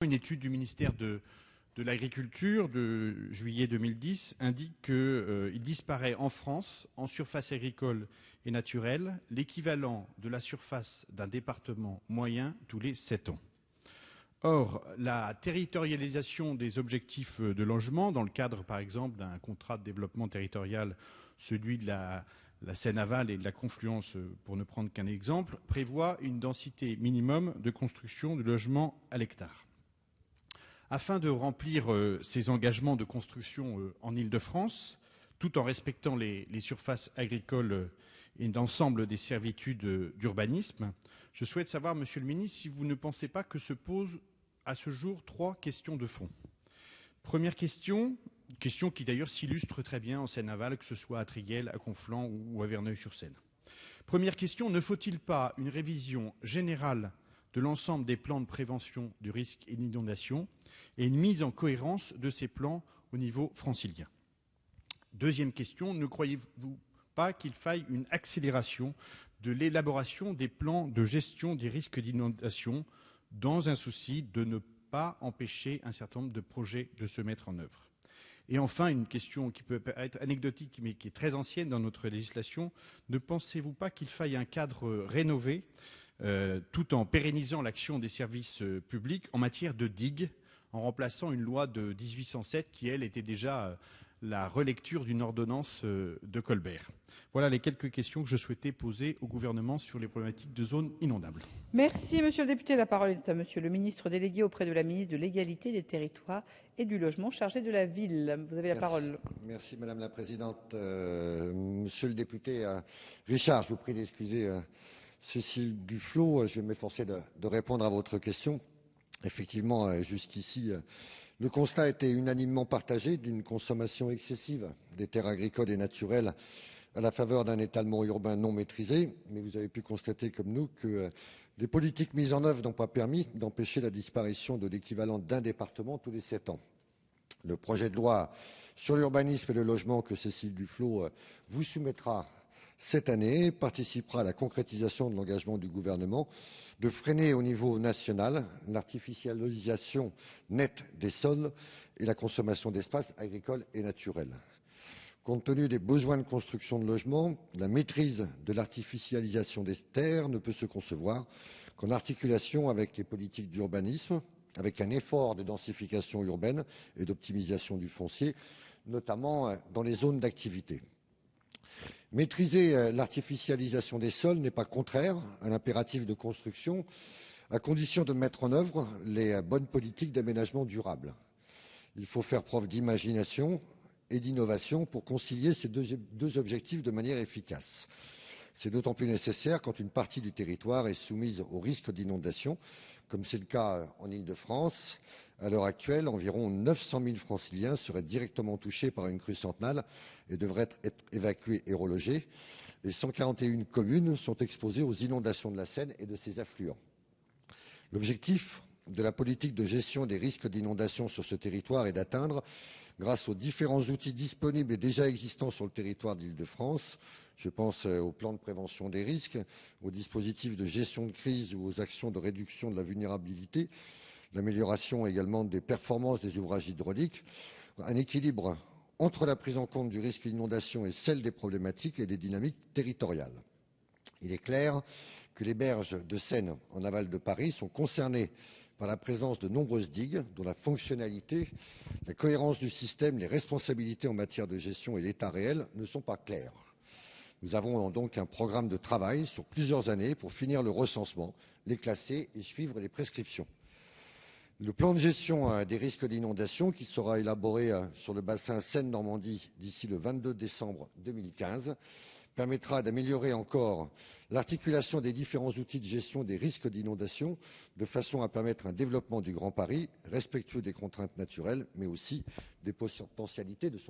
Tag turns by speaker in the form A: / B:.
A: Une étude du ministère de l'Agriculture de juillet 2010 indique qu'il disparaît en France, en surface agricole et naturelle, l'équivalent de la surface d'un département moyen tous les 7 ans. Or, la territorialisation des objectifs de logement, dans le cadre, par exemple, d'un contrat de développement territorial, celui de la Seine-Aval et de la Confluence, pour ne prendre qu'un exemple, prévoit une densité minimum de construction de logements à l'hectare. Afin de remplir ces engagements de construction en Île-de-France, tout en respectant les surfaces agricoles et l'ensemble des servitudes d'urbanisme, je souhaite savoir, Monsieur le Ministre, si vous ne pensez pas que se posent à ce jour 3 questions de fond. Première question qui d'ailleurs s'illustre très bien en Seine-Aval, que ce soit à Triguel, à Conflans ou à Verneuil-sur-Seine. Première question, ne faut-il pas une révision générale de l'ensemble des plans de prévention du risque d'inondation et une mise en cohérence de ces plans au niveau francilien? Deuxième question, ne croyez-vous pas qu'il faille une accélération de l'élaboration des plans de gestion des risques d'inondation dans un souci de ne pas empêcher un certain nombre de projets de se mettre en œuvre? Et enfin, une question qui peut être anecdotique mais qui est très ancienne dans notre législation, ne pensez-vous pas qu'il faille un cadre rénové tout en pérennisant l'action des services publics en matière de digues, en remplaçant une loi de 1807 qui, elle, était déjà la relecture d'une ordonnance de Colbert. Voilà les quelques questions que je souhaitais poser au gouvernement sur les problématiques de zones inondables.
B: Merci, monsieur le député. La parole est à monsieur le ministre délégué auprès de la ministre de l'Égalité des territoires et du logement, chargé de la ville. Vous avez la parole.
C: Merci, madame la présidente. Monsieur le député Richard, je vous prie d'excuser Cécile Duflot. Je vais m'efforcer de répondre à votre question. Effectivement, jusqu'ici, le constat était unanimement partagé d'une consommation excessive des terres agricoles et naturelles à la faveur d'un étalement urbain non maîtrisé. Mais vous avez pu constater comme nous que les politiques mises en œuvre n'ont pas permis d'empêcher la disparition de l'équivalent d'un département tous les 7 ans. Le projet de loi sur l'urbanisme et le logement que Cécile Duflot vous soumettra cette année participera à la concrétisation de l'engagement du gouvernement de freiner au niveau national l'artificialisation nette des sols et la consommation d'espaces agricoles et naturels. Compte tenu des besoins de construction de logements, la maîtrise de l'artificialisation des terres ne peut se concevoir qu'en articulation avec les politiques d'urbanisme, avec un effort de densification urbaine et d'optimisation du foncier, notamment dans les zones d'activité. Maîtriser l'artificialisation des sols n'est pas contraire à l'impératif de construction, à condition de mettre en œuvre les bonnes politiques d'aménagement durable. Il faut faire preuve d'imagination et d'innovation pour concilier ces deux objectifs de manière efficace. C'est d'autant plus nécessaire quand une partie du territoire est soumise au risque d'inondation, comme c'est le cas en Île-de-France. À l'heure actuelle, environ 900 000 franciliens seraient directement touchés par une crue centenale et devraient être évacués et relogés. Les 141 communes sont exposées aux inondations de la Seine et de ses affluents. L'objectif de la politique de gestion des risques d'inondation sur ce territoire est d'atteindre, grâce aux différents outils disponibles et déjà existants sur le territoire d'Île-de-France, je pense au plan de prévention des risques, aux dispositifs de gestion de crise ou aux actions de réduction de la vulnérabilité, l'amélioration également des performances des ouvrages hydrauliques, un équilibre entre la prise en compte du risque d'inondation et celle des problématiques et des dynamiques territoriales. Il est clair que les berges de Seine en aval de Paris sont concernées par la présence de nombreuses digues dont la fonctionnalité, la cohérence du système, les responsabilités en matière de gestion et l'état réel ne sont pas clairs. Nous avons donc un programme de travail sur plusieurs années pour finir le recensement, les classer et suivre les prescriptions. Le plan de gestion des risques d'inondation qui sera élaboré sur le bassin Seine-Normandie d'ici le 22 décembre 2015 permettra d'améliorer encore l'articulation des différents outils de gestion des risques d'inondation de façon à permettre un développement du Grand Paris respectueux des contraintes naturelles mais aussi des potentialités de son